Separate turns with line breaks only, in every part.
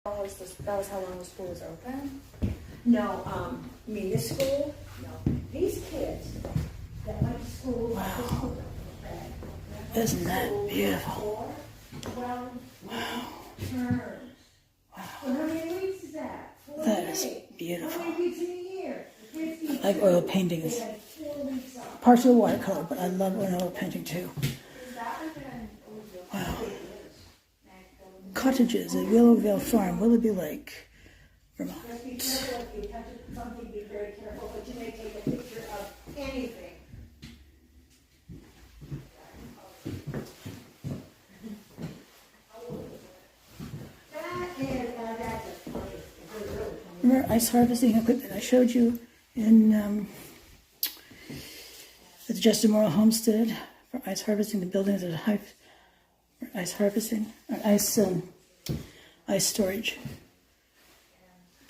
That was how long the school was open?
No, I mean this school, no. These kids that went to school,
Wow. Isn't that beautiful?
12
Wow.
terms. Wow. Well, how many weeks is that?
That is beautiful.
How many weeks in a year?
I like oil paintings.
They had 4 weeks off.
Partial watercolor, but I love oil painting too. Wow. Cottages at Willowville Farm, Willoughby Lake, Vermont.
Just be careful if you touch something, be very careful, but you may take a picture of anything.
Remember ice harvesting equipment I showed you in at the Justin Morrill Homestead for ice harvesting, the buildings at Hive for ice harvesting, or ice storage.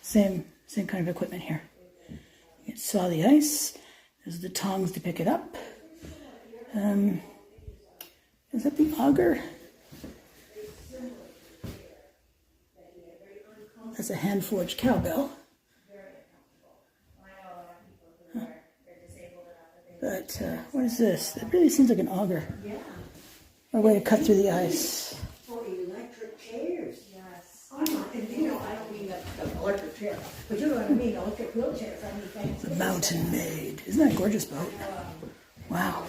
Same kind of equipment here. You saw the ice. There's the tongs to pick it up. Is that the auger? That's a hand-forged cowbell. Huh. But what is this? It really seems like an auger.
Yeah.
Or a way to cut through the ice.
For electric chairs. Yes. Oh, and you know, I don't mean the electric chair, but you know what I mean, electric wheelchairs. I mean, fancy.
The Mountain Maid. Isn't that a gorgeous boat? Wow.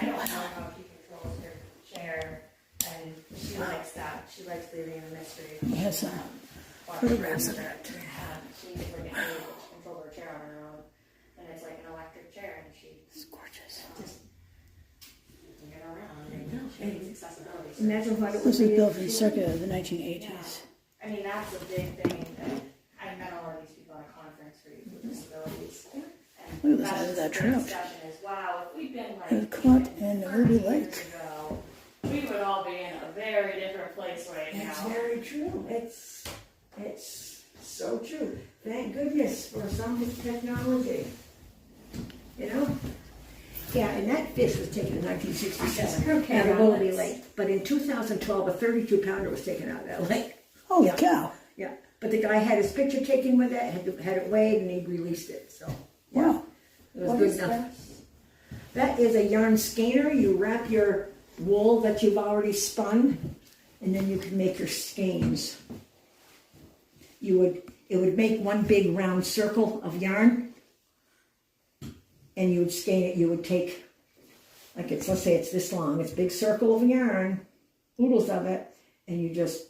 I don't know how she controls her chair, and she likes that. She likes living in a mystery.
We have some photographs of that.
She's like an aide that she controls her chair on her own, and it's like an electric chair, and she
It's gorgeous.
just can get around. And she needs accessibility. So
Imagine what it
This
would
was
be.
built in circa the 1980s.
I mean, that's a big thing. That I met all of these people at a conference for youth with disabilities. And
Look at the
that's
size of that
the
trout.
discussion is, wow, if we'd been like
It was caught in
30
Ruby
years
Lake.
ago, we would all be in a very different place right
It's
now.
very true. It's so true. Thank goodness for some technology. You know? Yeah, and that fish was taken in 1967
Okay,
out of
now
Willoughby
let's-
Lake. But in 2012, a 32-pounder was taken out of that lake.
Holy
Yeah.
cow.
Yeah, but the guy had his picture taken with it, had it weighed, and he released it. So
Wow.
it was good enough. That is a yarn skeiner. You wrap your wool that you've already spun, and then you can make your skeins. It would make one big round circle of yarn, and you would skein it. You would take, let's say it's this long. It's a big circle of yarn, oodles of it, and you just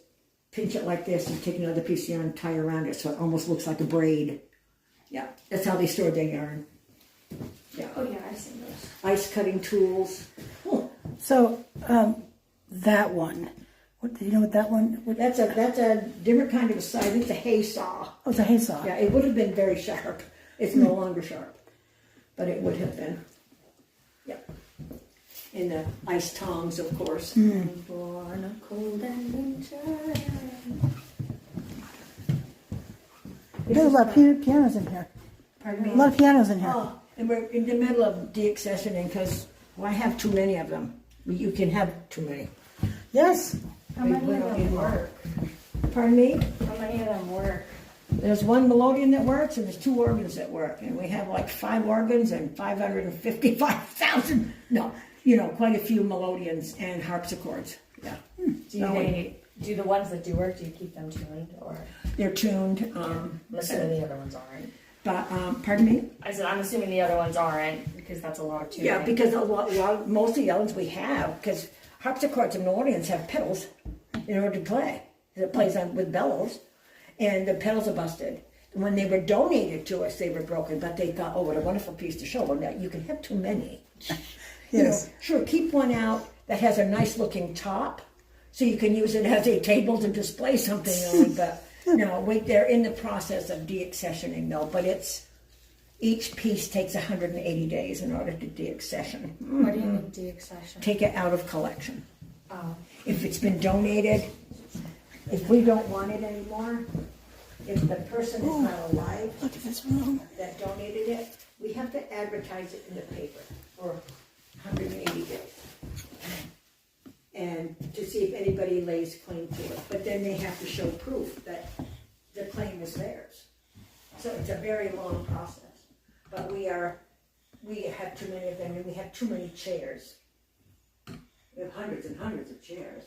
pinch it like this and take another piece of yarn and tie around it so it almost looks like a braid. Yeah, that's how they store their yarn. Yeah.
Oh yeah, I've seen those.
Ice cutting tools. Oh,
So, that one. What do you know what that one?
that's a different kind of a size. It's a hay saw.
Oh, it's a hay saw.
Yeah, it would have been very sharp. It's no longer sharp, but it would have been. Yeah. And the ice tongs, of course.
Born a cold and winter.
There's a lot of pianos in here.
Pardon me?
A lot of pianos in here.
Oh, and we're in the middle of deaccessioning because I have too many of them. You can have too many.
Yes.
How many of them work?
Pardon me?
How many of them work?
There's one melodeon that works and there's 2 organs that work. And we have like 5 organs and 555,000, no, quite a few melodeons and harpsichords. Yeah.
Do the ones that do work, do you keep them tuned, or?
They're tuned.
I'm assuming the other ones aren't.
But, pardon me?
I said, I'm assuming the other ones aren't, because that's a lot of tuning.
Yeah, because most of the other ones we have, because harpsichords and melodeons have pedals in order to play. It plays on with bellows, and the pedals are busted. When they were donated to us, they were broken, but they thought, oh, what a wonderful piece to show. Well, now you can have too many.
Yes.
Sure, keep one out that has a nice looking top, so you can use it as a table to display something on, but no, they're in the process of deaccessioning though, but each piece takes 180 days in order to deaccession.
What do you mean deaccession?
Take it out of collection.
Oh.
If it's been donated, if we don't want it anymore, if the person is not alive
Look at this room.
that donated it, we have to advertise it in the paper for 180 days. and to see if anybody lays claim to it. But then they have to show proof that the claim is theirs. So it's a very long process. But we have too many of them, and we have too many chairs. We have hundreds and hundreds of chairs.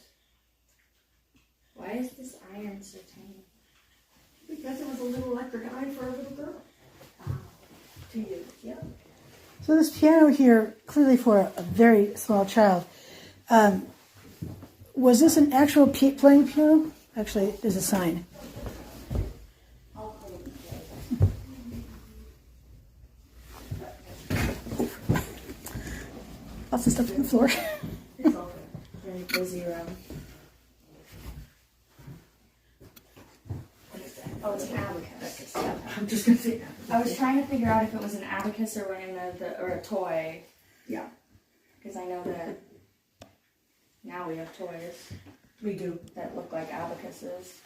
Why is this iron so tiny?
Because it was a little electric iron for a little girl. To use, yeah.
So this piano here, clearly for a very small child, was this an actual playing piano? Actually, there's a sign. Lots of stuff on the floor.
It's all good.
Very busy room.
What is that?
Oh, it's an abacus.
I'm just gonna say that.
I was trying to figure out if it was an abacus or or a toy,
Yeah,
because I know that now we have toys
we do.
that look like abacuses.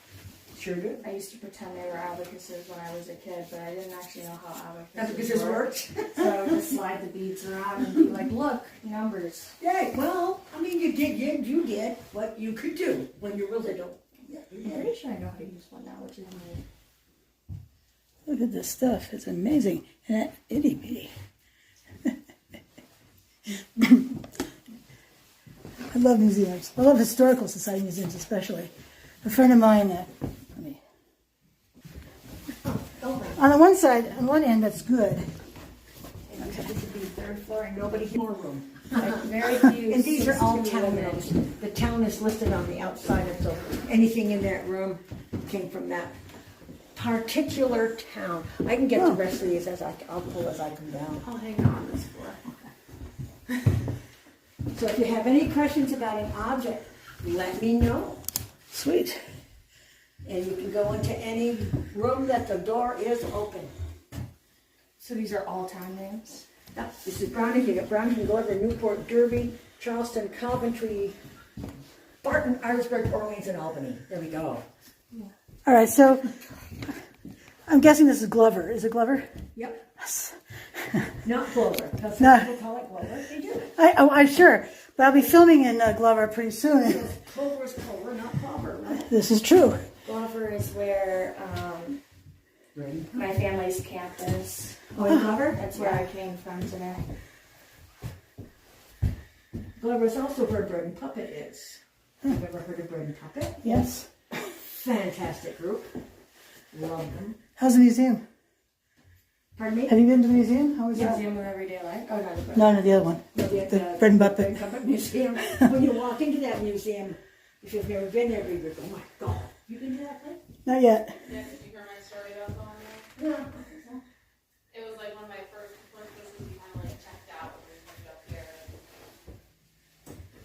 Sure do.
I used to pretend they were abacuses when I was a kid, but I didn't actually know how
That's because
abacuses
it
worked.
worked.
So I would just slide the beads around and be like, look, numbers.
Yeah, well, I mean, you did what you could do when you were little. Yeah, you
I'm
did.
pretty sure I know how to use one now, which is neat.
Look at this stuff. It's amazing. And that itty bitty. I love museums. I love historical society museums especially. A friend of mine, on the one side, on one end, that's good.
And this would be third floor and nobody more room.
Like, very few.
And these are all
seems to be
town
women.
rooms. The town is listed on the outside of so anything in that room came from that particular town. I can get the rest of these I'll pull as I come down.
I'll hang on this floor.
So if you have any questions about an object, let me know.
Sweet.
And you can go into any room that the door is open.
So these are all town names?
Yep, this is Brownington. You got Brownington, Glover, Newport, Derby, Charleston, Coventry, Barton, Arnsburg, Orleans, and Albany. There we go.
All right, so I'm guessing this is Glover. Is it Glover?
Yep.
Yes.
Not Glover. Because
No.
people call it Glover. They do.
I'm sure. But I'll be filming in Glover pretty soon.
Clover is Clover, not Clover, right?
This is true.
Glover is where my family's camp is.
Oh, in Glover?
That's where I came from today.
Glover is also where Bread and Puppet is. Have you ever heard of Bread and Puppet?
Yes.
Fantastic group. Love them.
How's the museum?
Pardon me?
Have you been to the museum? How was that?
Museum of Everyday Life? Oh, no,
No, the other one. The Bread and Puppet.
Museum. When you walk into that museum, if you've never been there, you go, oh my God. You been to that place?
Not yet.
Yeah, did you hear my story about going there?
No.
It was like one of my first places we kind of like checked out when we moved up here.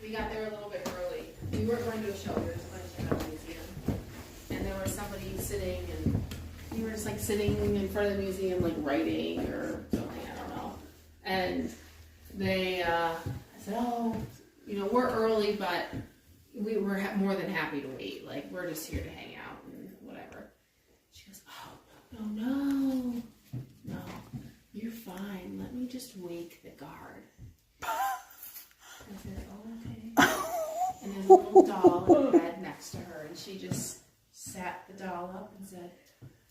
We got there a little bit early. We weren't going to a show, we were just going to check out the museum. And there was somebody sitting, and we were just like sitting in front of the museum, like writing or something, I don't know. And they, I said, oh, you know, we're early, but we were more than happy to wait. Like, we're just here to hang out and whatever. She goes, oh, no, you're fine. Let me just wake the guard. I said, oh, okay. And there's a little doll in the bed next to her, and she just sat the doll up and said,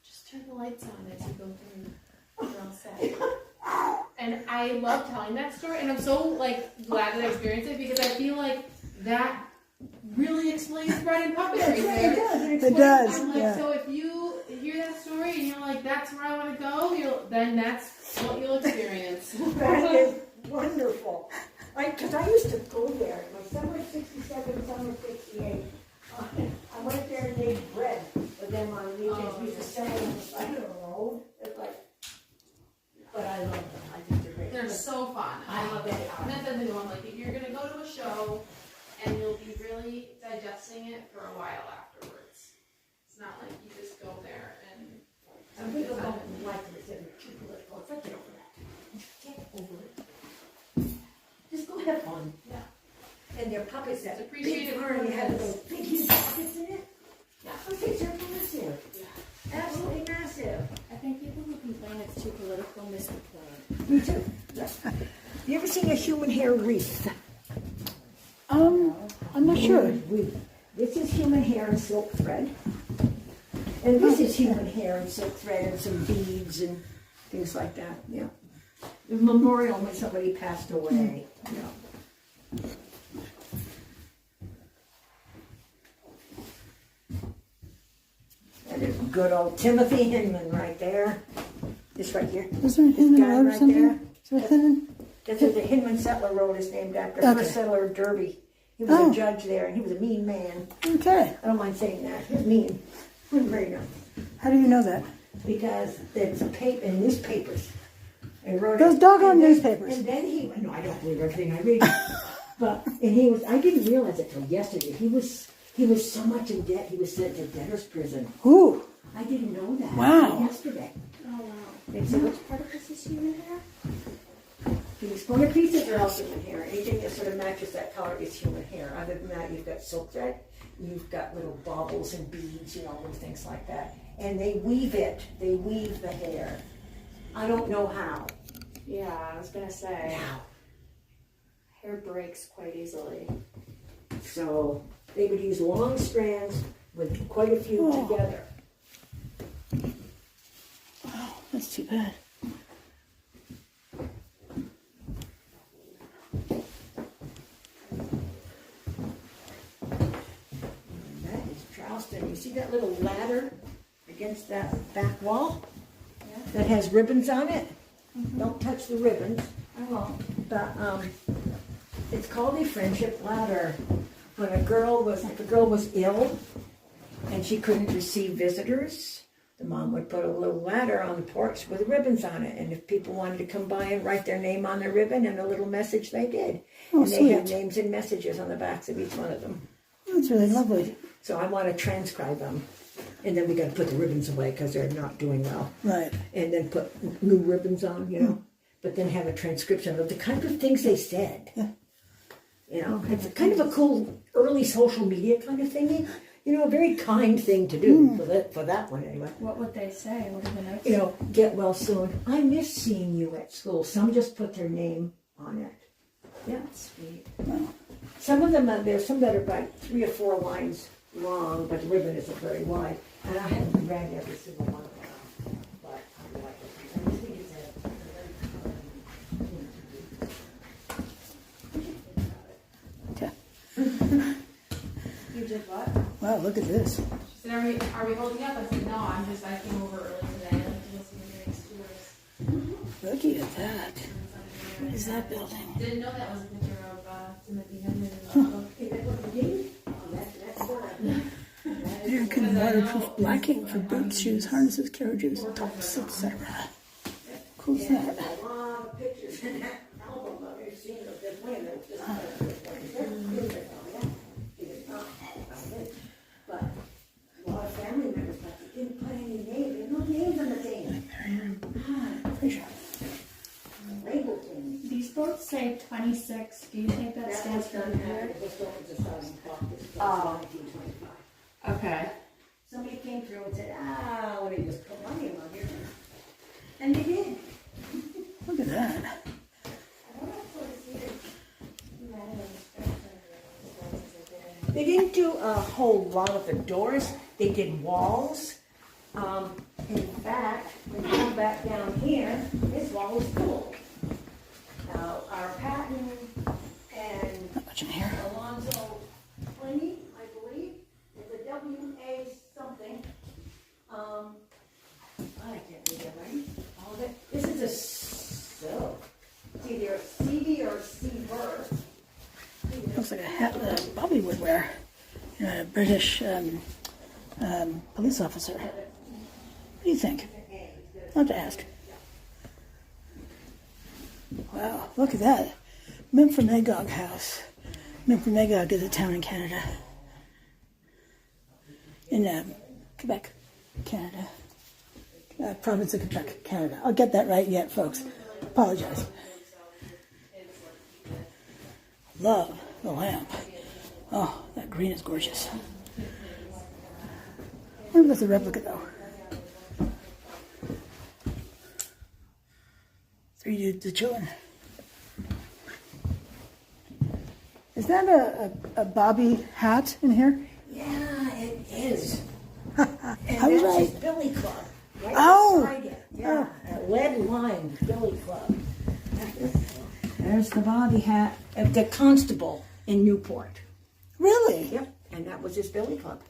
just turn the lights on as you go through. You're all set. And I love telling that story, and I'm so like glad that I experienced it, because I feel like that really explains Bread and Puppet right there.
It does.
I'm like,
Yeah.
so if you hear that story and you're like, that's where I want to go, then that's what you'll experience.
That is wonderful. Because I used to go there. My summer 67, summer 68. I went there and made bread with them on weekends. We used to sell them on the side of the road. It's like, but I love them. I think they're great.
They're so fun. I love it. And that's the new one. Like, if you're gonna go to a show and you'll be really digesting it for a while afterwards. It's not like you just go there and
Some people don't like it. They're too political. It's like, get over that. Get over it. Just go have fun.
Yeah.
And their puppets that
It's appreciated
big
for
arm,
what
you
it
have
is.
those big huge puppets in it.
Yeah.
Those things are massive.
Yeah.
Absolutely massive.
I think people who complain it's too political miss the point.
Me too. You ever seen a human hair wreath?
I'm not sure.
This is human hair and silk thread. And this is human hair and silk thread and some beads and things like that, yeah. The memorial when somebody passed away, yeah. And there's good old Timothy Hinman right there. This right here.
Is there a Hinman
guy
Road or
right
something?
there.
Is there a Hinman?
That's what the Hinman Settler Road is named after.
Okay.
First settler of Derby. He was a judge there, and he was a mean man.
Okay.
I don't mind saying that. He was mean. He was very nice.
How do you know that?
Because it's a paper in newspapers. I wrote
Those
it.
doggone
And then-
newspapers.
And then he, no, I don't believe everything I read. And he was, I didn't realize it till yesterday. He was so much in debt, he was sent to debtor's prison.
Ooh.
I didn't know that.
Wow.
Until yesterday.
Oh, wow.
And so
Which part of this is human hair?
these corner pieces are all human hair. Anything that sort of matches that color is human hair. Other than that, you've got silk thread, you've got little baubles and beads, you know, and things like that. And they weave it. They weave the hair. I don't know how.
Yeah, I was gonna say.
How.
Hair breaks quite easily.
So they would use long strands with quite a few together.
Wow, that's too bad.
And that is Charleston. You see that little ladder against that back wall? That has ribbons on it? Don't touch the ribbons.
I won't.
But it's called a friendship ladder. When if a girl was ill and she couldn't receive visitors, the mom would put a little ladder on the porch with ribbons on it. And if people wanted to come by and write their name on the ribbon and a little message, they did.
Oh,
and they had
sweet.
names and messages on the backs of each one of them.
That's really lovely.
So I want to transcribe them. And then we got to put the ribbons away because they're not doing well.
Right.
And then put new ribbons on, you know. But then have a transcription of the kind of things they said.
Yeah.
You know, it's kind of a cool early social media kind of thingy. You know, a very kind thing to do for that one anyway.
What would they say? What are the notes?
You know, get well soon. I miss seeing you at school. Some just put their name on it. Yeah.
Sweet.
Some of them, there's some that are about 3 or 4 lines long, but the ribbon isn't very wide. And I haven't read every single one of them. But I like it. I just think it's a very
Okay.
You did what?
Wow, look at this.
She said, are we holding up? I said, no, I came over early today. I like to listen to your tours.
Looky at that. What is that building?
Didn't know that was a picture of Timothy Henry.
American waterproof blacking for boots, shoes, harnesses, carriages, tops, etc. Cool as that.
a lot of pictures in that album. I've never seen of this way. There's just but a lot of family members, but they didn't put any names. There's no names on the thing. Label things.
These both say 26. Do you think that stands for the year?
This opens a starting clock. This is
Oh.
1925.
Okay.
Somebody came through and said, why don't you just put my name on here? And they did.
Look at that.
They didn't do a whole lot of the doors. They did walls. In fact, when you come back down here, this wall is full. Now, our Patton and
Not much in here.
Alonzo 20, I believe, is a WA something. I can't read that right. All of it. This is it's either a CD or a C-ver.
Looks like a hat that Bobby would wear. You know, a British police officer. What do you think? I'll have to ask. Wow, look at that. Memphremagog House. Memphremagog is a town in Canada. In Quebec, Canada. Province of Quebec, Canada. I'll get that right yet, folks. Apologize. Love the lamp. Oh, that green is gorgeous. I wonder if it's a replica, though. 3 dudes, the children. Is that a bobby hat in here?
Yeah, it is.
I
And
was
that's
right.
his billy club. Right
Oh.
beside it. Yeah, a lead line billy club. There's the bobby hat of the constable in Newport.
Really?
Yep, and that was his billy club.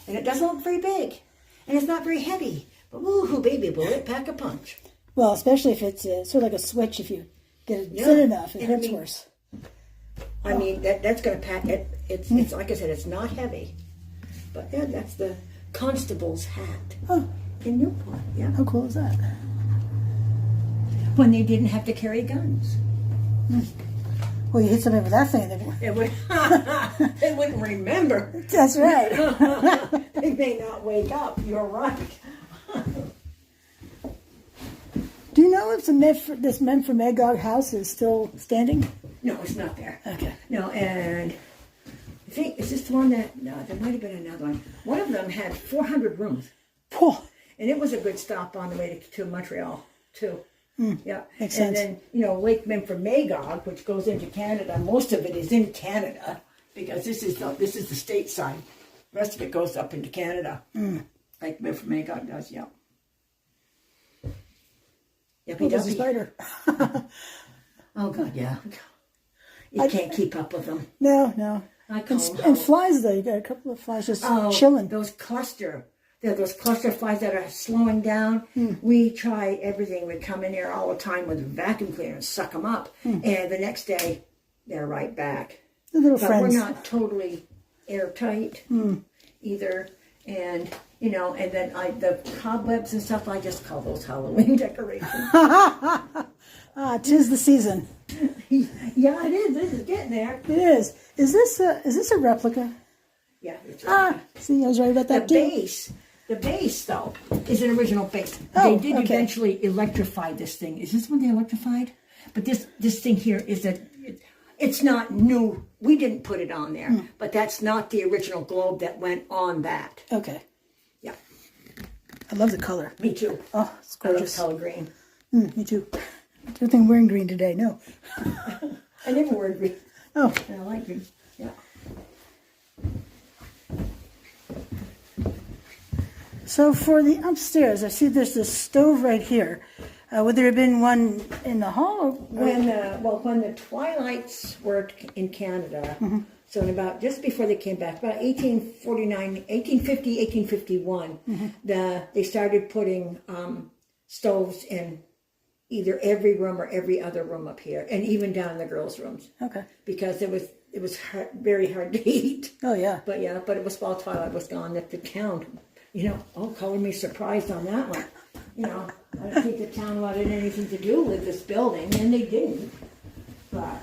And it doesn't look very big, and it's not very heavy. But woohoo, baby, will it pack a punch?
Well, especially if it's sort of like a switch. If you get it
Yeah.
thin enough, it
And I
hurts
mean-
worse.
I mean, that's going to pack it. It's like I said, it's not heavy. But yeah, that's the constable's hat
Oh,
in Newport. Yeah,
how cool is that?
when they didn't have to carry guns.
Well, you hit something with that thing.
It would, they wouldn't remember.
That's right.
They may not wake up. You're right.
Do you know if this Men for Magog house is still standing?
No, it's not there.
Okay.
No, and I think, is this the one that, no, there might have been another one. One of them had 400 rooms.
Oh,
And it was a good stop on the way to Montreal, too. Yeah.
makes
and
sense.
then, Lake Memphremagog, which goes into Canada, most of it is in Canada because this is the state side. The rest of it goes up into Canada. Lake Memphremagog does, yeah.
oh, there's a spider.
Oh, God, yeah. You can't keep up with them.
No.
I call them
And flies, though. You got a couple of flies just
Oh,
chilling.
those cluster flies that are slowing down. We try everything. We come in here all the time with a vacuum cleaner and suck them up. And the next day, they're right back.
The little
But
friends.
we're not totally airtight either. And, and then the cobwebs and stuff, I just call those Halloween decorations.
Ah, 'tis the season.
Yeah, it is. This is getting there.
It is. Is this a replica?
Yeah, it's
See, I was right about
The
that too.
base, though, is an original base.
Oh,
They did
okay.
eventually electrify this thing. Is this one they electrified? But this thing here is it's not new. We didn't put it on there, but that's not the original globe that went on that.
Okay.
Yeah,
I love the color.
me too.
Oh, it's
I love
gorgeous.
color green.
Me too. I don't think I'm wearing green today. No.
I never wear green.
Oh,
And I like green. Yeah.
so for the upstairs, I see there's this stove right here. Would there have been one in the hall? Or
When the Twilights worked in Canada, so in about just before they came back, about 1850, 1851, they started putting stoves in either every room or every other room up here, and even down in the girls' rooms,
Okay.
because it was very hard to eat.
Oh yeah.
But it was while Twilight was gone that the town, color me surprised on that one. I don't think the town wanted anything to do with this building, and they didn't. But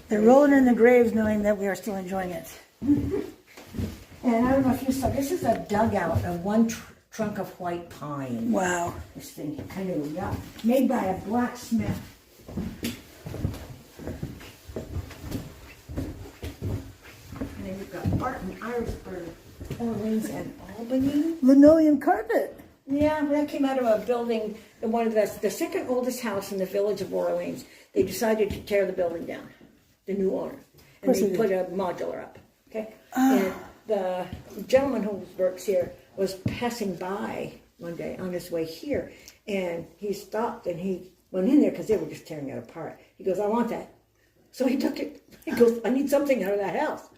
They're rolling in the graves knowing that we are still enjoying it.
and I don't know if you saw, this is a dugout of one trunk of white pine.
Wow.
This thing, made by a blacksmith. And then you've got Barton, Irisburg, Orleans, and Albany.
Linoleum carpet.
Yeah, that came out of a building, one of the second oldest house in the village of Orleans. They decided to tear the building down, the new owner, and
course
they
they
put a modular up. Okay, and the gentleman who works here was passing by one day on his way here, and he stopped and he went in there because they were just tearing it apart. He goes, "I want that," so he took it. He goes, "I need something out of that house."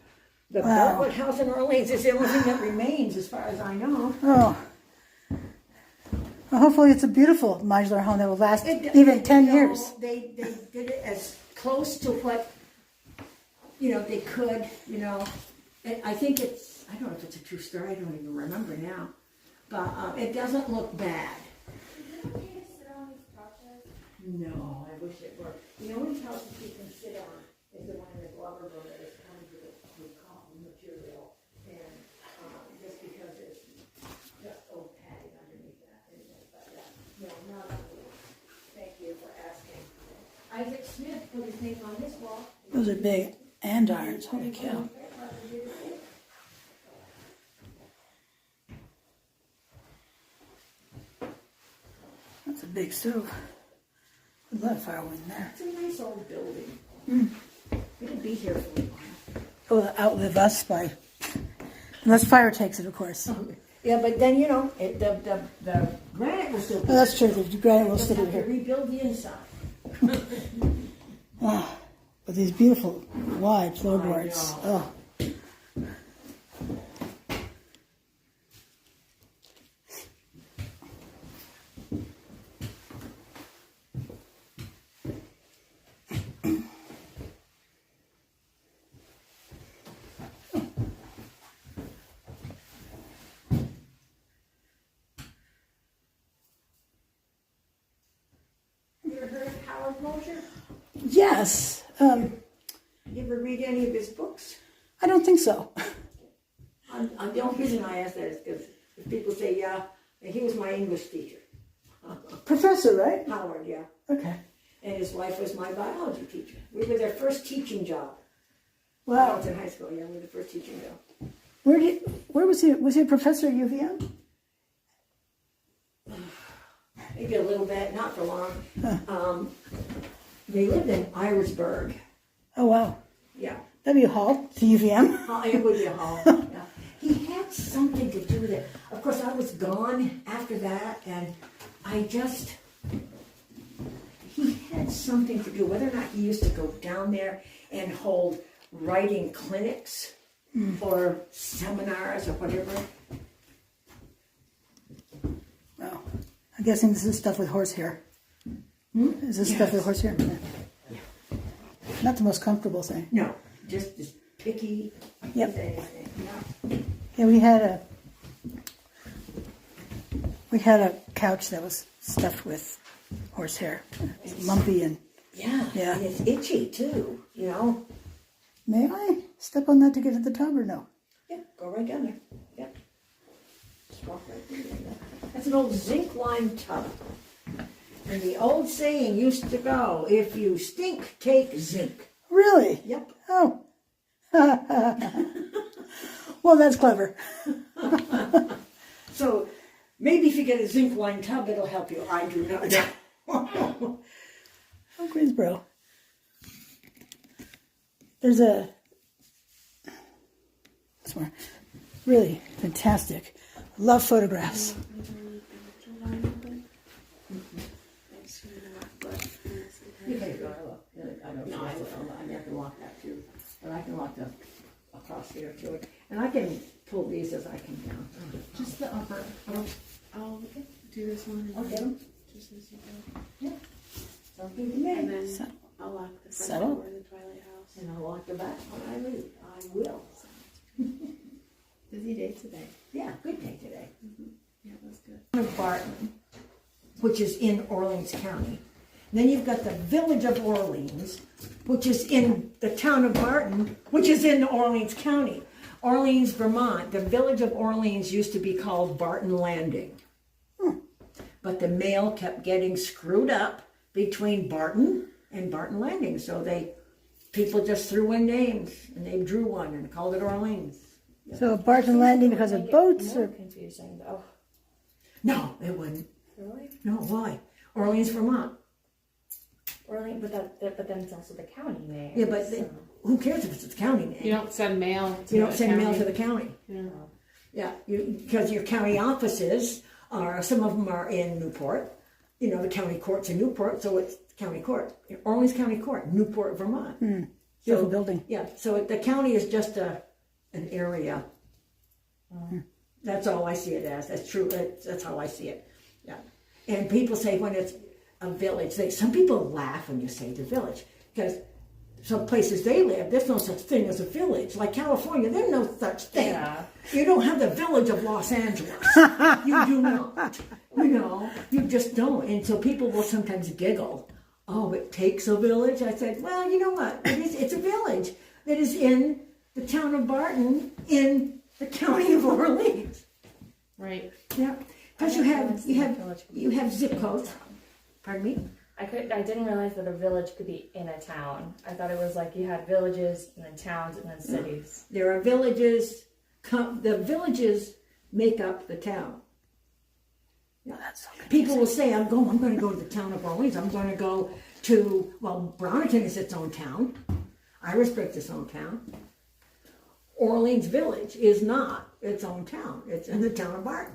The Bartlett House in Orleans is the only thing that remains, as far as I know.
Oh. Well, hopefully it's a beautiful modular home that will last even 10 years.
They did it as close to what, they could, And I think I don't know if it's a true story, I don't even remember now. But it doesn't look bad.
Is it okay to sit on these couches?
No, I wish it were. The only couch that you can sit on is the one in the Glover room that is comes with cotton material. And just because it's just old padding underneath that. But no, not on the wall. Thank you for asking. Isaac Smith put his name on this wall.
Those are big andirons. Holy cow. That's a big stove. There's a lot of firewood in there.
It's a nice old building. It'll be here for a while.
Will outlive us by, unless fire takes it, of course.
Yeah, but then, you know, the granite will still be
Oh, that's true. The granite will
Just
still be
have to
here.
rebuild the inside.
But these beautiful wide floorboards.
I know.
Oh.
You ever heard of Howard Mosher?
Yes.
You ever read any of his books?
I don't think so.
The only reason I ask that is because people say, yeah, he was my English teacher.
Professor, right?
Howard, yeah.
Okay.
And his wife was my biology teacher. We were their first teaching job.
Wow.
I was in high school, yeah, we were the first teaching job.
Where was he? Was he a professor at UVM?
Maybe a little bit, not for long. They lived in Irisburg.
Oh, wow.
Yeah.
That'd be a hall to UVM.
It would be a hall. Yeah. He had something to do with it. Of course, I was gone after that, and he had something to do, whether or not he used to go down there and hold writing clinics or seminars or whatever.
Wow. I'm guessing this is stuff with horsehair. Is this stuff with horsehair? Yeah. Not the most comfortable thing.
No, just picky.
Yep.
as anything. Yeah.
Yeah, we had a couch that was stuffed with horsehair. It was lumpy and
Yeah,
Yeah.
and it's itchy too, you know.
may I step on that to get to the tub or no?
Yeah, go right down there. Yeah. Just walk right through there. That's an old zinc lime tub. And the old saying used to go, if you stink, take zinc.
Really?
Yep.
Oh. Well, that's clever.
So maybe if you get a zinc lime tub, it'll help you. I do not know.
Oh, Greensboro. There's a really fantastic. Love photographs.
You can go. I don't know. I have to lock that too. But I can lock the across there too. And I can pull these as I come down.
Just the upper. I'll do this one. And
Okay.
then just as you go.
Yeah. Sounds good to
And
me.
then
So-
I'll lock the front
Settle.
door of the Twilight house.
And I'll lock the back when I leave. I will.
Busy day today.
Yeah, good day today.
Yeah, that's good.
Of Barton, which is in Orleans County. Then you've got the village of Orleans, which is in the town of Barton, which is in Orleans County. Orleans, Vermont. The village of Orleans used to be called Barton Landing. But the mail kept getting screwed up between Barton and Barton Landing. So people just threw in names and they drew one and called it Orleans.
So Barton Landing because of boats
More
or
confusing though.
No, it wouldn't.
Really?
No, why? Orleans, Vermont.
Orleans, but then it's also the county name.
Yeah, but
so.
who cares if it's the county name?
You don't send mail to
You don't
the
send mail
county.
to the county.
Yeah.
Yeah, because your county offices some of them are in Newport. You know, the county court's in Newport, so it's county court. Orleans County Court, Newport, Vermont.
beautiful building.
Yeah, so the county is just an area. That's all I see it as. That's true. That's how I see it. Yeah. And people say when it's a village, some people laugh when you say the village because some places they live, there's no such thing as a village. Like California, there's no such thing.
Yeah.
You don't have the village of Los Angeles. You do not. You know, you just don't. And so people will sometimes giggle. Oh, it takes a village? I said, well, you know what? It's a village that is in the town of Barton in the county of Orleans.
Right.
Yeah. Because you have zip codes. Pardon me?
I didn't realize that a village could be in a town. I thought it was like you had villages and then towns and then cities.
There are villages. The villages make up the town. Yeah.
That's so good.
People will say, I'm going to go to the town of Orleans. I'm going to go to, well, Brownington is its own town. Irisburg's its own town. Orleans Village is not its own town. It's in the town of Barton.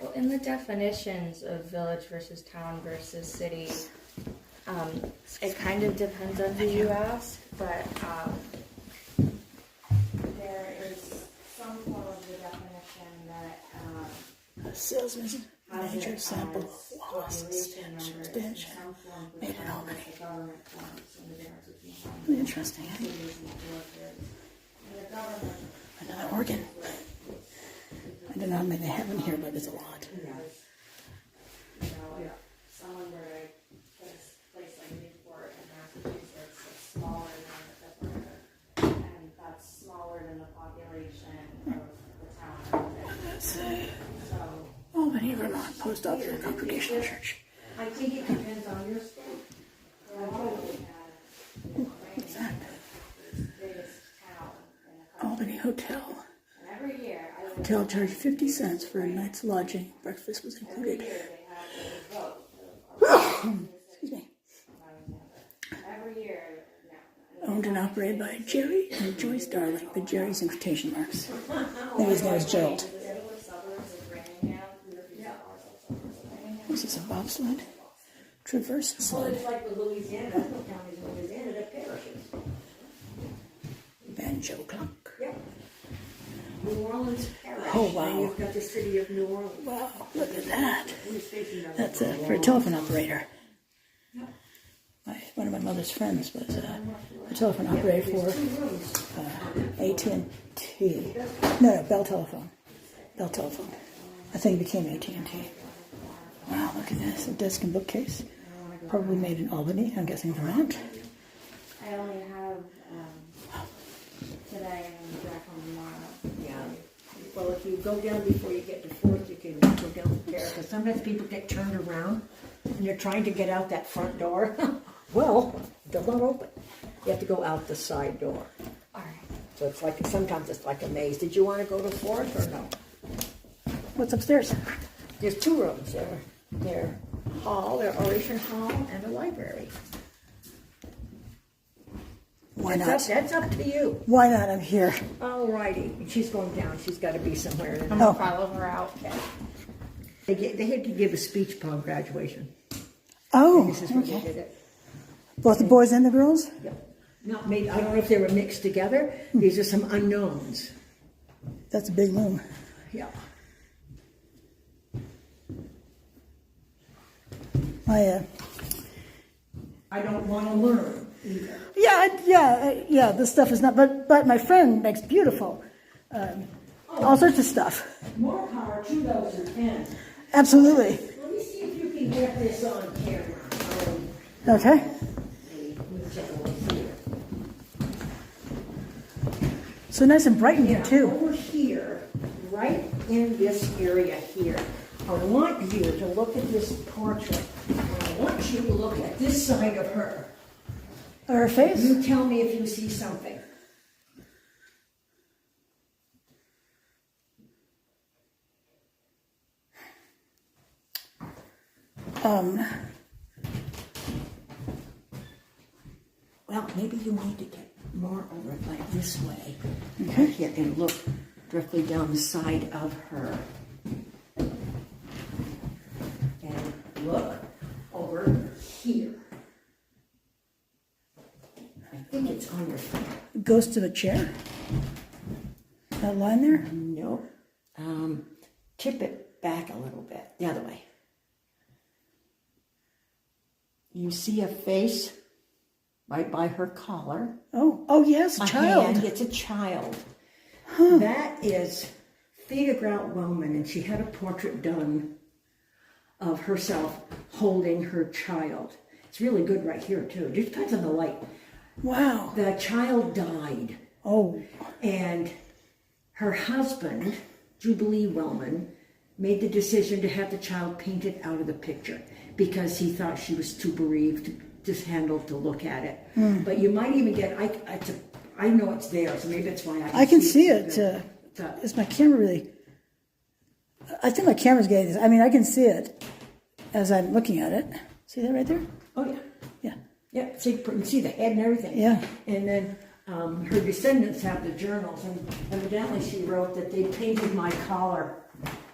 Well, in the definitions of village versus town versus city, it kind of depends on who you ask, but there is some form of the definition that
Salesman's
has
major
it
sample
as
Wallace
population numbers in
expansion.
some form of
Made in
determine
Albany.
the government forms and the difference between homes
Interesting.
and cities and villages. And the government
Another organ. I don't know how many they have in here, but it's a lot.
You know, if someone were to put a place like Newport in Massachusetts, it's smaller than and that's smaller than the population of the town.
Let's see.
So
Albany, Vermont, Post Office and Congregational Church.
I think it depends on your state.
What's that?
biggest town in the country.
Albany Hotel.
And every year, I would
Hotel charged 50 cents for a night's lodging. Breakfast was included.
they had a vote.
Excuse me.
Every year,
Owned and operated by Jerry and Joyce Darling, but Jerry's in quotation marks. Maybe his name is Gerald. This is a bobsled. Traverse
Well,
sled.
it's like the Louisiana, counties in Louisiana that parishes.
Banjo clock.
Yep. New Orleans Parish.
Oh, wow.
And you've got the city of New Orleans.
Wow, look at that.
Whose station does it?
That's for a telephone operator. One of my mother's friends was a telephone operator for AT&T. No, Bell Telephone. Bell Telephone. I think it became AT&T. Wow, look at this. A desk and bookcase. Probably made in Albany, I'm guessing Vermont.
I only have today and back home tomorrow.
Yeah. Well, if you go down before you get to Fourth, you can go down there. Because sometimes people get turned around and they're trying to get out that front door. Well, it does not open. You have to go out the side door.
All right.
So it's like, sometimes it's like a maze. Did you want to go to Fourth or no?
What's upstairs?
There's two rooms there. Their hall, their oration hall, and a library.
Why not?
That's up to you.
Why not? I'm here.
All righty. She's going down. She's got to be somewhere.
I'm gonna follow her out.
They had to give a speech upon graduation.
Oh,
This is where they
okay.
did it.
Both the boys and the girls?
Yeah. Not made. I don't know if they were mixed together. These are some unknowns.
That's a big loom.
Yeah. I don't want to learn either.
Yeah. This stuff is not. But my friend makes beautiful, all sorts of stuff.
More power to those who can.
Absolutely.
Let me see if you can get this on camera.
Okay.
Let me check over here.
So nice and bright in here
Yeah,
too.
over here, right in this area here, I want you to look at this portrait. I want you to look at this side of her.
Her face.
You tell me if you see something. Well, maybe you need to get more over like this way.
Okay.
Here, and look directly down the side of her. And look over here. I think it's on your front.
Ghost of a chair. That line there.
Nope. Tip it back a little bit. The other way. You see a face right by her collar.
Oh yes,
A
child.
hand. It's a child. That is Theda Grout Wellman, and she had a portrait done of herself holding her child. It's really good right here too. It just depends on the light.
Wow.
The child died,
Oh.
and her husband, Jubilee Wellman, made the decision to have the child painted out of the picture because he thought she was too bereaved to handle to look at it. But you might even get, I know it's there, so maybe that's why
I can see
so
it.
good.
Is my camera really? I think my camera's getting this. I mean, I can see it as I'm looking at it. See that right there?
Oh yeah.
Yeah.
Yeah, so you can see the head and everything.
Yeah.
And then her descendants have the journals, and evidently she wrote that they painted my collar.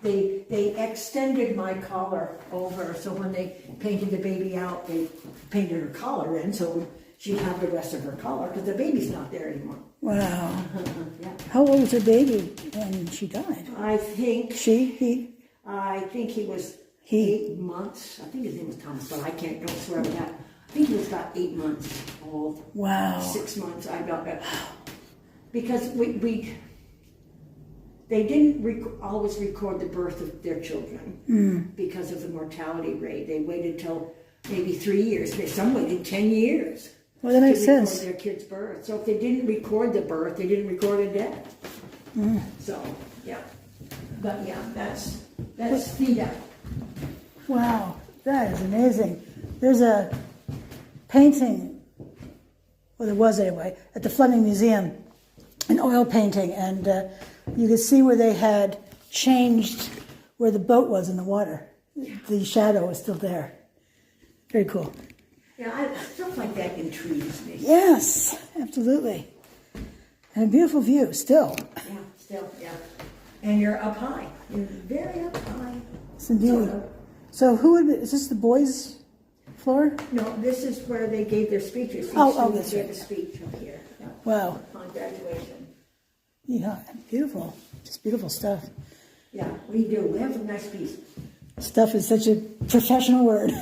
They extended my collar over, so when they painted the baby out, they painted her collar in, so she'd have the rest of her collar, because the baby's not there anymore.
Wow.
Yeah.
How old was her baby when she died?
I think
He?
I think he was
He.
8 months. I think his name was Thomas, but I don't swear to that. I think he was about 8 months old.
Wow.
6 months, I don't know. Because they didn't always record the birth of their children because of the mortality rate. They waited till maybe 3 years. Some waited 10 years.
Well, that makes
to record
sense.
their kid's birth. So if they didn't record the birth, they didn't record a death. So, yeah. But yeah, that's Theda.
Wow, that is amazing. There's a painting, well, there was anyway, at the Fleming Museum, an oil painting, and you could see where they had changed where the boat was in the water. The shadow was still there. Very cool.
Yeah, stuff like that intrigues me.
Yes, absolutely. And a beautiful view, still.
Yeah, still, yeah. And you're up high. You're very up high.
Yes, indeed. So is this the boys' floor?
No, this is where they gave their speeches. Each
Oh,
student
that's
gave
right.
a speech up here. Yeah,
Wow.
on graduation.
Yeah, beautiful. Just beautiful stuff.
Yeah, we do. We have some nice pieces.
Stuff is such a professional word.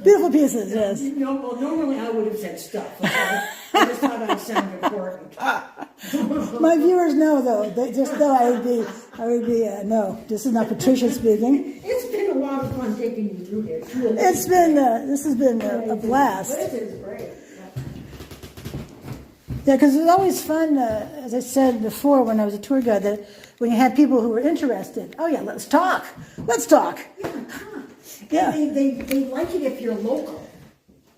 Beautiful pieces, yes.
No, well, normally I would have said stuff. Okay? I just thought I'd sound important.
My viewers know, though. They just know I would be, no, this is not Patricia speaking.
It's been a lot of fun taking you through here.
This has been a blast.
This is great.
Yeah, because it's always fun, as I said before when I was a tour guide, that when you had people who were interested, oh yeah, let's talk.
Yeah,
Yeah.
They like it if you're local.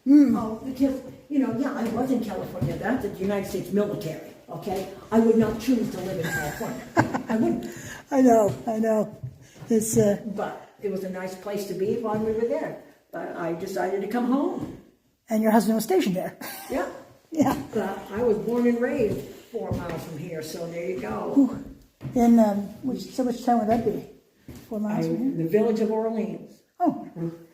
Oh, because, I was in California. That's the United States military, okay? I would not choose to live in California. I wouldn't.
I know. It's,
But it was a nice place to be while we were there. But I decided to come home.
and your husband was stationed there.
Yeah.
Yeah.
But I was born and raised 4 miles from here, so there you go.
In, which town would that be? 4 miles from here?
The village of Orleans.
Oh,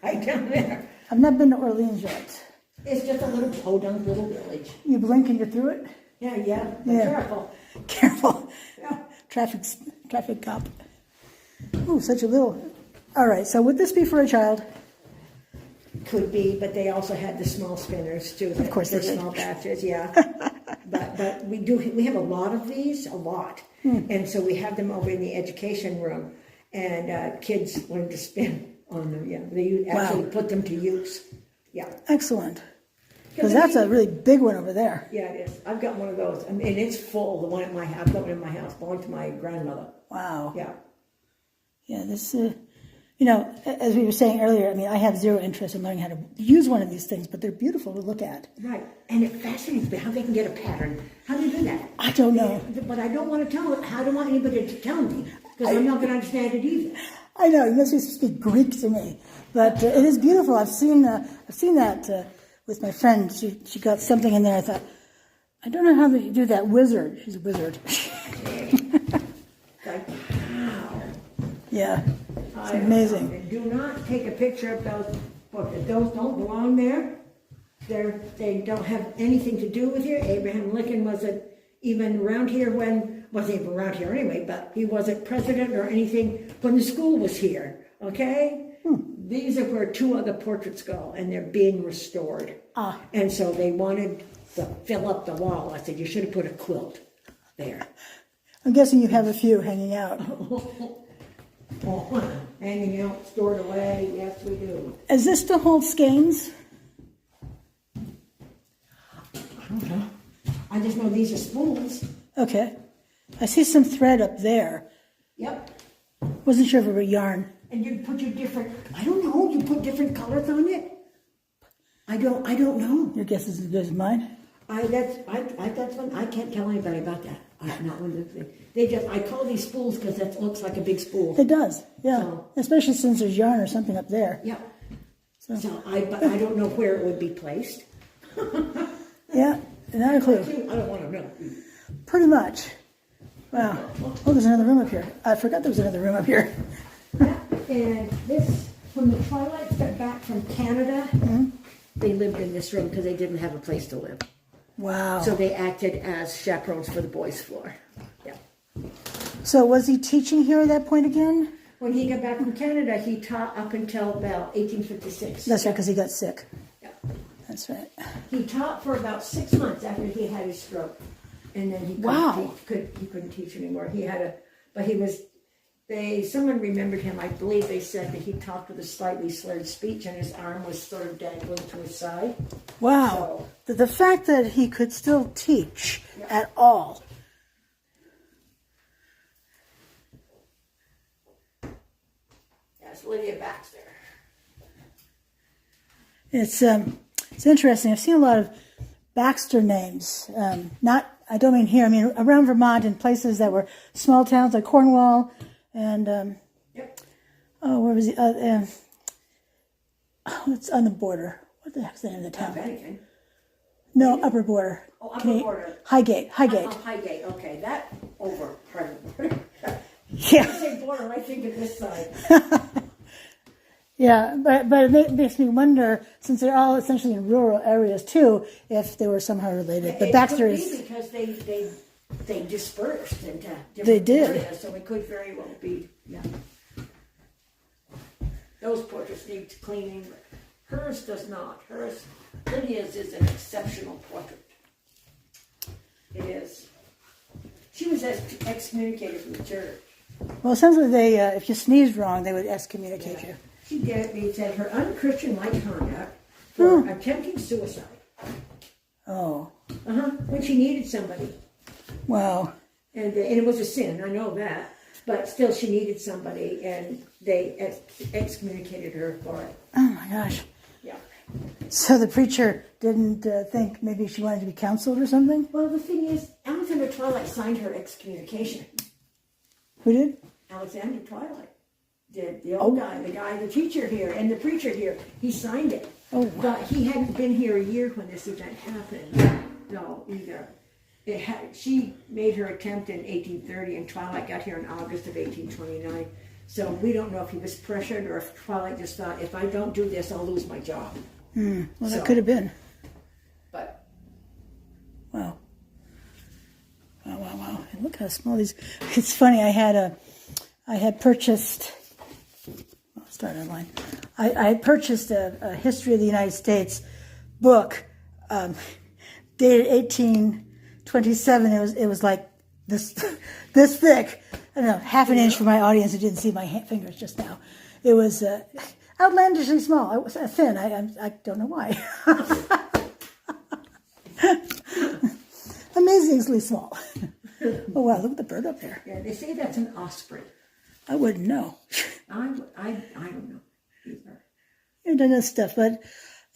Right down there.
I've not been to Orleans yet.
It's just a little podunk little village.
You blink and you're through it?
Yeah, but
Yeah.
careful.
Careful.
Yeah.
Traffic cop. Ooh, such a little. All right, so would this be for a child?
Could be, but they also had the small spinners too.
Of course
the
they did.
small batches, yeah. but we have a lot of these, and so we have them over in the education room, and kids learn to spin on them. Yeah, they actually put them to use. Yeah.
Excellent. Because that's a really big one over there.
Yeah, it is. I've got one of those, and it's full. The one at my house, I've got one in my house, belonged to my grandmother.
Wow.
Yeah.
Yeah, this, as we were saying earlier, I mean, I have zero interest in learning how to use one of these things, but they're beautiful to look at.
Right, and it fascinates me how they can get a pattern. How do you do that?
I don't know.
But I don't want to tell it. I don't want anybody to tell me, because I'm not going to understand it either.
I know, you must speak Greek to me, but it is beautiful. I've seen that with my friend. She got something in there. I thought, I don't know how to do that. Wizard. She's a wizard.
Like, wow.
Yeah, it's amazing.
And do not take a picture of those books. Those don't belong there. They don't have anything to do with here. Abraham Lincoln wasn't even around here wasn't even around here anyway, but he wasn't president or anything when the school was here, okay? These are where 2 other portraits go, and they're being restored. And so they wanted to fill up the wall. I said, you should have put a quilt there.
I'm guessing you have a few hanging out.
Hanging out, stored away, yes we do.
Is this still hold skeins?
I don't know. I just know these are spools.
Okay. I see some thread up there.
Yep.
Wasn't sure if it were yarn.
And you put your different, I don't know, you put different colors on it? I don't know.
Your guess is as good as mine.
That's fun. I can't tell anybody about that. I call these spools because that looks like a big spool.
It does, yeah.
So-
Especially since there's yarn or something up there.
Yeah. But I don't know where it would be placed.
Yeah, Not a clue.
I don't want to know.
Pretty much. Wow. Oh, there's another room up here. I forgot there was another room up here.
Yeah, and this, when the Twilights got back from Canada, they lived in this room because they didn't have a place to live.
Wow.
So they acted as chaperones for the boys' floor. Yeah.
So was he teaching here at that point again?
When he got back from Canada, he taught up until about 1856.
That's right, because he got sick.
Yeah.
That's right.
He taught for about 6 months after he had his stroke, and then he couldn't teach anymore. He had someone remembered him. I believe they said that he talked with a slightly slurred speech, and his arm was sort of dangling to his side.
Wow. The fact that he could still teach at all.
That's Lydia Baxter.
It's interesting. I've seen a lot of Baxter names. I don't mean here. I mean around Vermont in places that were small towns like Cornwall and oh, where was he? It's on the border. What the heck's the name of the town?
Brownington.
No, upper border.
Oh, upper border.
Highgate.
Highgate. Okay, that over part of the border.
Yeah.
I say border, I think of this side.
Yeah, but it makes me wonder, since they're all essentially in rural areas too, if they were somehow related. But Baxter is
because they dispersed into different
They did.
areas, so it could very well be. Yeah. Those portraits need cleaning. Hers does not. Lydia's is an exceptional portrait. It is. She was excommunicated from the church.
well. It sounds like they, if you sneezed wrong, they would excommunicate you.
She did. They said her unchristian-like conduct for attempting suicide.
Oh,
When she needed somebody.
wow.
And it was a sin, I know that. But still, she needed somebody, and they excommunicated her for it.
Oh my gosh.
Yeah.
So the preacher didn't think maybe she wanted to be counseled or something?
Well, the thing is, Alexander Twilight signed her excommunication.
Who did?
Alexander Twilight did. The old guy, the teacher here, and the preacher here, he signed it.
Oh, wow.
But he hadn't been here a year when this event happened. No, either. She made her attempt in 1830, and Twilight got here in August of 1829. So we don't know if he was pressured or if Twilight just thought, if I don't do this, I'll lose my job.
Well, that could have been.
But
Wow. Wow. And look how small these. It's funny. I had purchased. I'll start online. I had purchased a history of the United States book, dated 1827. It was like this thick. I don't know, half an inch for my audience who didn't see my fingers just now. It was outlandishly small. It was thin. I don't know why. Amazingly small. Oh wow! Look at the bird up there.
yeah, they say that's an osprey.
I wouldn't know.
I don't know either.
You've done this stuff, but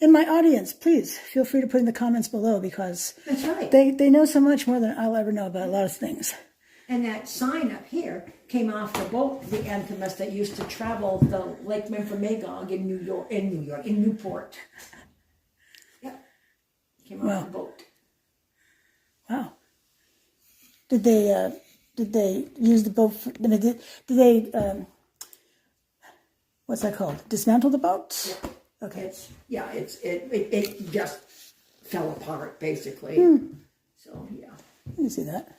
in my audience, please feel free to put in the comments below because
That's right.
they know so much more than I'll ever know about a lot of things.
And that sign up here came off the boat, the Infamous, that used to travel the Lake Memphremagog in Newport. Yep. Came off the boat.
Wow. Did they use the boat? Did they? What's that called? Dismantle the boat?
Yeah. Okay. It just fell apart basically. So yeah.
You see that?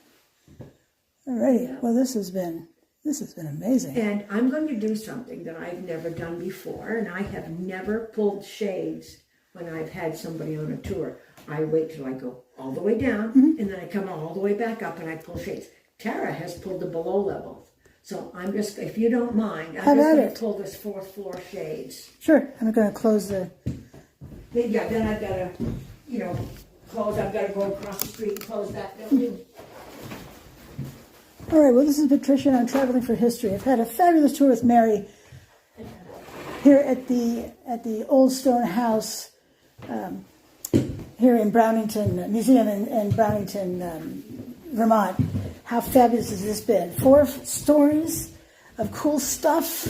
Alrighty.
Yeah.
Well, this has been amazing.
And I'm going to do something that I've never done before, and I have never pulled shades when I've had somebody on a tour. I wait till I go all the way down, and then I come all the way back up, and I pull shades. Tara has pulled the below level. So I'm just, if you don't mind, I'm just going to pull this 4th floor shades.
Sure. I'm going to close the.
Yeah, then I've got to, close. I've got to go across the street and close that building.
All right. Well, this is Patricia, and I'm traveling for history. I've had a fabulous tour with Mary here at the Old Stone House here in Brownington Museum in Brownington, Vermont. How fabulous has this been? 4 stories of cool stuff.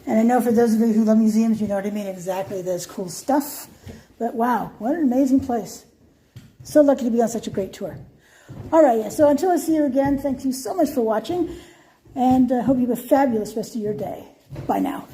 And I know for those of you who love museums, you know what I mean, exactly this cool stuff. But wow, what an amazing place. So lucky to be on such a great tour. All right, so until I see you again, thank you so much for watching, and I hope you have a fabulous rest of your day. Bye now.